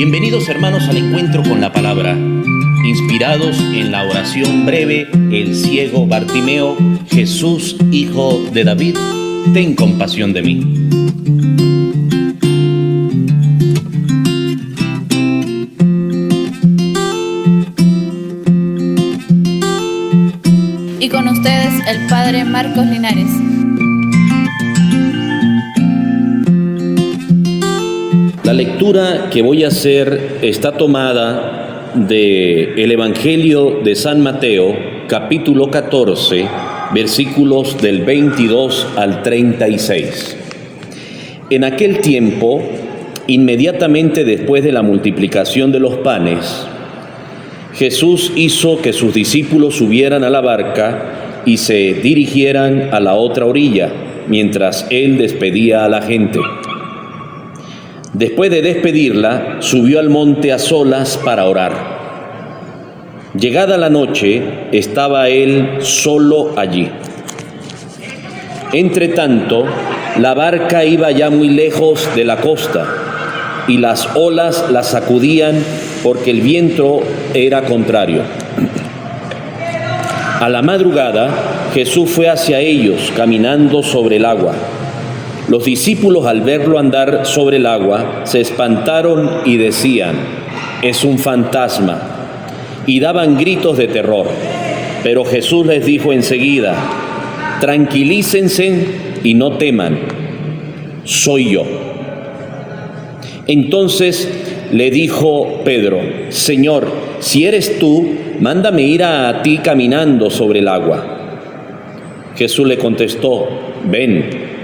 Bienvenidos hermanos al encuentro con la palabra. Inspirados en la oración breve, el ciego Bartimeo: Jesús, hijo de David, ten compasión de mí. Y con ustedes el Padre Marcos Linares. La lectura que voy a hacer está tomada del Evangelio de San Mateo, capítulo 14, versículos del 22 al 36. En aquel tiempo, inmediatamente después de la multiplicación de los panes, Jesús hizo que sus discípulos subieran a la barca y se dirigieran a la otra orilla, mientras él despedía a la gente. Después de despedirla, subió al monte a solas para orar. Llegada la noche, estaba él solo allí. Entretanto, la barca iba ya muy lejos de la costa, y las olas la sacudían porque el viento era contrario. A la madrugada, Jesús fue hacia ellos caminando sobre el agua. Los discípulos, al verlo andar sobre el agua, se espantaron y decían: «Es un fantasma», y daban gritos de terror. Pero Jesús les dijo enseguida: «Tranquilícense y no teman, soy yo». Entonces le dijo Pedro: «Señor, si eres tú, mándame ir a ti caminando sobre el agua». Jesús le contestó: «Ven».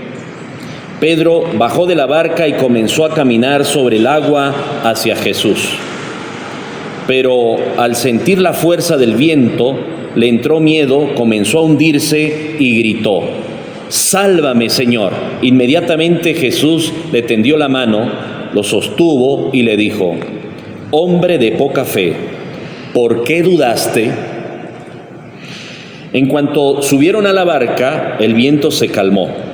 Pedro bajó de la barca y comenzó a caminar sobre el agua hacia Jesús. Pero al sentir la fuerza del viento, le entró miedo, comenzó a hundirse y gritó: «Sálvame, Señor». Inmediatamente Jesús le tendió la mano, lo sostuvo y le dijo: «Hombre de poca fe, ¿por qué dudaste?». En cuanto subieron a la barca, el viento se calmó.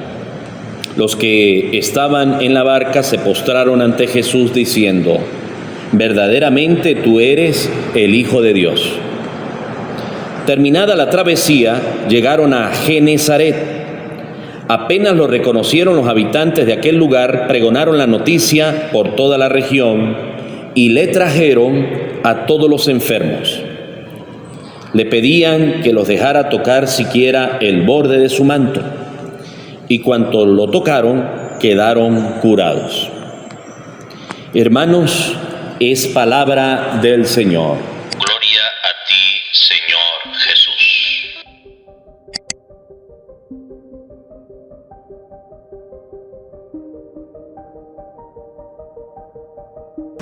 Los que estaban en la barca se postraron ante Jesús diciendo: «Verdaderamente tú eres el Hijo de Dios». Terminada la travesía, llegaron a Genezaret. Apenas lo reconocieron los habitantes de aquel lugar, pregonaron la noticia por toda la región y le trajeron a todos los enfermos. Le pedían que los dejara tocar siquiera el borde de su manto, y cuanto lo tocaron, quedaron curados. Hermanos, es palabra del Señor. Gloria a ti, Señor Jesús.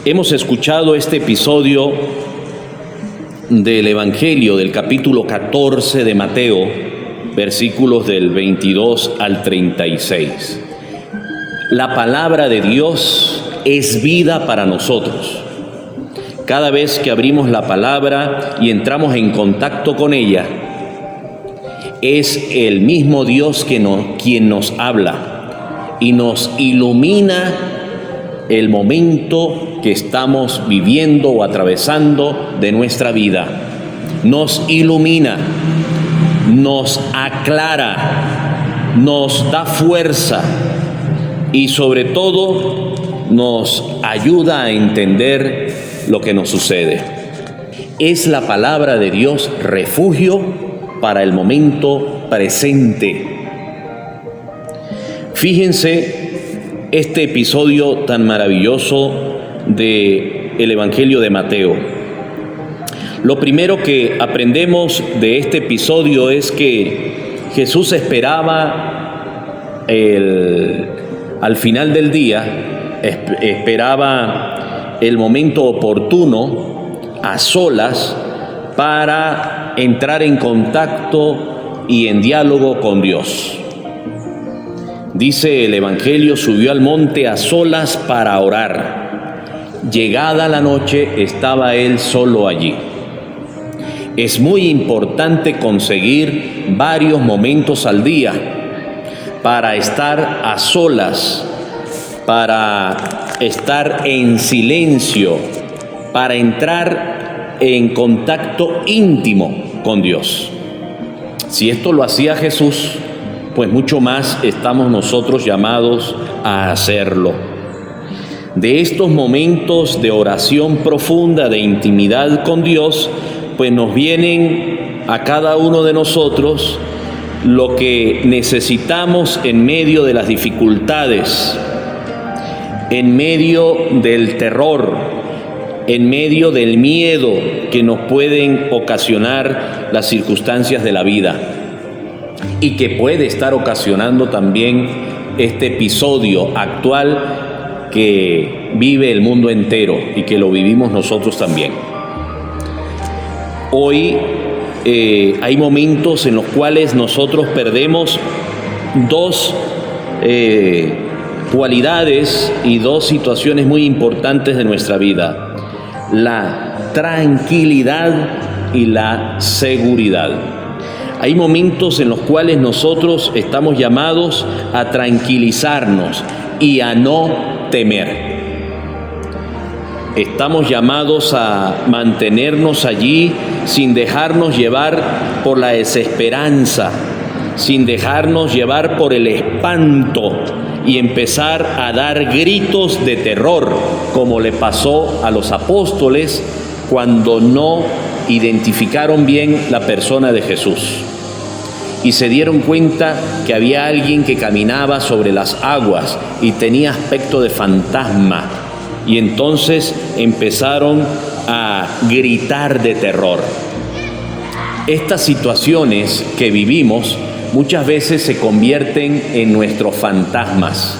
Hemos escuchado este episodio del Evangelio del capítulo 14 de Mateo, versículos del 22 al 36. La palabra de Dios es vida para nosotros. Cada vez que abrimos la palabra y entramos en contacto con ella, es el mismo Dios quien nos habla y nos ilumina el momento que estamos viviendo o atravesando de nuestra vida. Nos ilumina, nos aclara, nos da fuerza y sobre todo nos ayuda a entender lo que nos sucede. Es la palabra de Dios refugio para el momento presente. Fíjense este episodio tan maravilloso del Evangelio de Mateo. Lo primero que aprendemos de este episodio es que Jesús esperaba al final del día, esperaba el momento oportuno, a solas, para entrar en contacto y en diálogo con Dios. Dice el Evangelio: subió al monte a solas para orar. Llegada la noche, estaba él solo allí. Es muy importante conseguir varios momentos al día para estar a solas, para estar en silencio, para entrar en contacto íntimo con Dios. Si esto lo hacía Jesús, pues mucho más estamos nosotros llamados a hacerlo. De estos momentos de oración profunda, de intimidad con Dios, pues nos vienen a cada uno de nosotros lo que necesitamos en medio de las dificultades, en medio del terror, en medio del miedo que nos pueden ocasionar las circunstancias de la vida y que puede estar ocasionando también este episodio actual que vive el mundo entero y que lo vivimos nosotros también. Hoy hay momentos en los cuales nosotros perdemos dos cualidades y dos situaciones muy importantes de nuestra vida: la tranquilidad y la seguridad. Hay momentos en los cuales nosotros estamos llamados a tranquilizarnos y a no temer. Estamos llamados a mantenernos allí sin dejarnos llevar por la desesperanza, sin dejarnos llevar por el espanto y empezar a dar gritos de terror, como le pasó a los apóstoles cuando no identificaron bien la persona de Jesús y se dieron cuenta que había alguien que caminaba sobre las aguas y tenía aspecto de fantasma, y entonces empezaron a gritar de terror. Estas situaciones que vivimos muchas veces se convierten en nuestros fantasmas.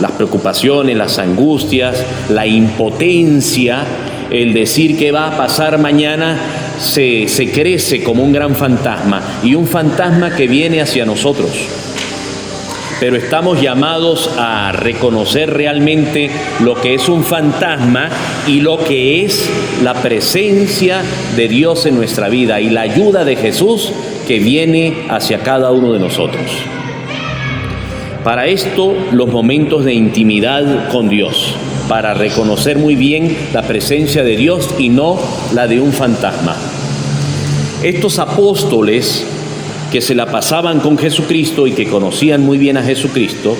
Las preocupaciones, las angustias, la impotencia, el decir qué va a pasar mañana, se crece como un gran fantasma, y un fantasma que viene hacia nosotros. Pero estamos llamados a reconocer realmente lo que es un fantasma y lo que es la presencia de Dios en nuestra vida y la ayuda de Jesús que viene hacia cada uno de nosotros. Para esto, los momentos de intimidad con Dios, para reconocer muy bien la presencia de Dios y no la de un fantasma. Estos apóstoles que se la pasaban con Jesucristo y que conocían muy bien a Jesucristo,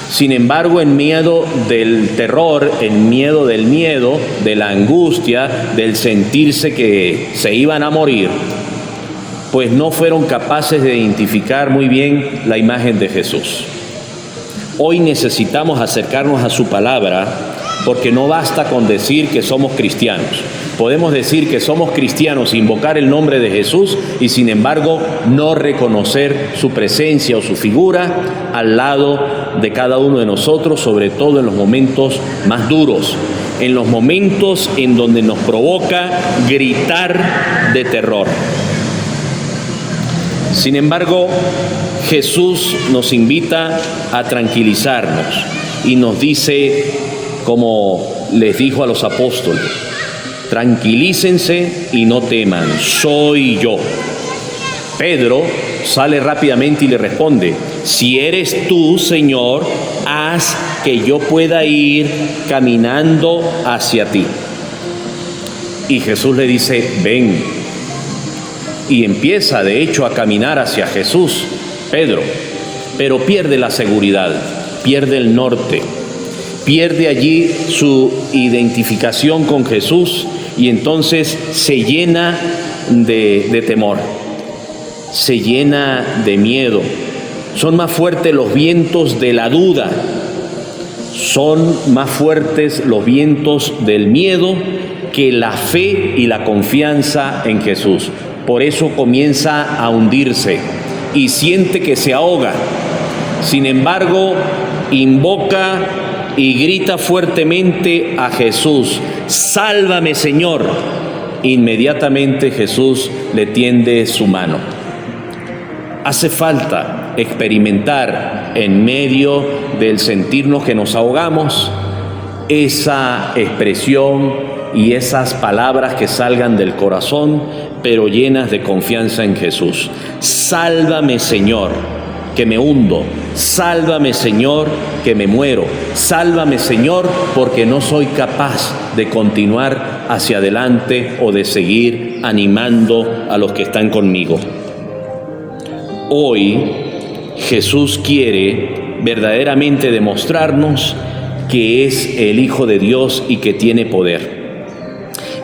sin embargo, en medio del terror, en medio del miedo, de la angustia, del sentirse que se iban a morir, pues no fueron capaces de identificar muy bien la imagen de Jesús. Hoy necesitamos acercarnos a su palabra, porque no basta con decir que somos cristianos. Podemos decir que somos cristianos, invocar el nombre de Jesús y sin embargo no reconocer su presencia o su figura al lado de cada uno de nosotros, sobre todo en los momentos más duros, en los momentos en donde nos provoca gritar de terror. Sin embargo, Jesús nos invita a tranquilizarnos y nos dice, como les dijo a los apóstoles: tranquilícense y no teman, soy yo. Pedro sale rápidamente y le responde: si eres tú, Señor, haz que yo pueda ir caminando hacia ti. Y Jesús le dice: ven. Y empieza de hecho a caminar hacia Jesús, Pedro, pero pierde la seguridad, pierde el norte, pierde allí su identificación con Jesús y entonces se llena de temor, se llena de miedo. Son más fuertes los vientos de la duda, son más fuertes los vientos del miedo que la fe y la confianza en Jesús. Por eso comienza a hundirse y siente que se ahoga. Sin embargo, invoca y grita fuertemente a Jesús: sálvame, Señor. Inmediatamente Jesús le tiende su mano. Hace falta experimentar en medio del sentirnos que nos ahogamos esa expresión y esas palabras que salgan del corazón, pero llenas de confianza en Jesús. Sálvame, Señor. que me hundo. Sálvame, Señor, que me muero. Sálvame, Señor, porque no soy capaz de continuar hacia adelante o de seguir animando a los que están conmigo. Hoy Jesús quiere verdaderamente demostrarnos que es el Hijo de Dios y que tiene poder.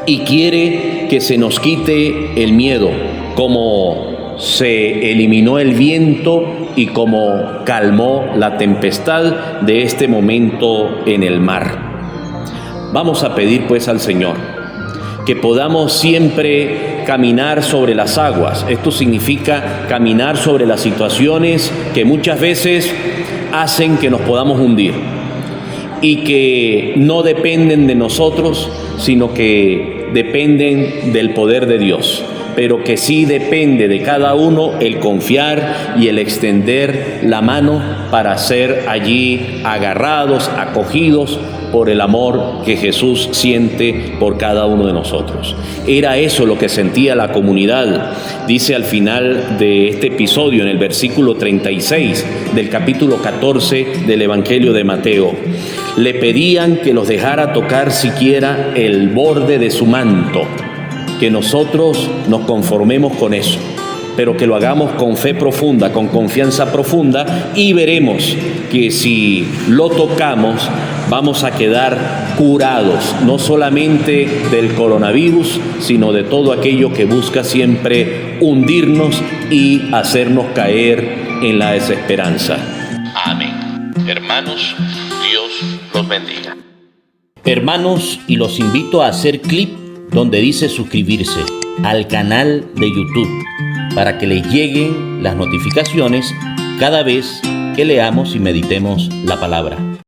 Y quiere que se nos quite el miedo, como se eliminó el viento y como calmó la tempestad de este momento en el mar. Vamos a pedir pues al Señor que podamos siempre caminar sobre las aguas. Esto significa caminar sobre las situaciones que muchas veces hacen que nos podamos hundir y que no dependen de nosotros, sino que dependen del poder de Dios, pero que sí depende de cada uno el confiar y el extender la mano para ser allí agarrados, acogidos por el amor que Jesús siente por cada uno de nosotros. Era eso lo que sentía la comunidad. Dice al final de este episodio, en el versículo 36 del capítulo 14 del Evangelio de Mateo, le pedían que los dejara tocar siquiera el borde de su manto, que nosotros nos conformemos con eso, pero que lo hagamos con fe profunda, con confianza profunda, y veremos que si lo tocamos vamos a quedar curados, no solamente del coronavirus, sino de todo aquello que busca siempre hundirnos y hacernos caer en la desesperanza. Amén. Hermanos, Dios los bendiga. Hermanos, y los invito a hacer clic donde dice suscribirse al canal de YouTube para que les lleguen las notificaciones cada vez que leamos y meditemos la palabra.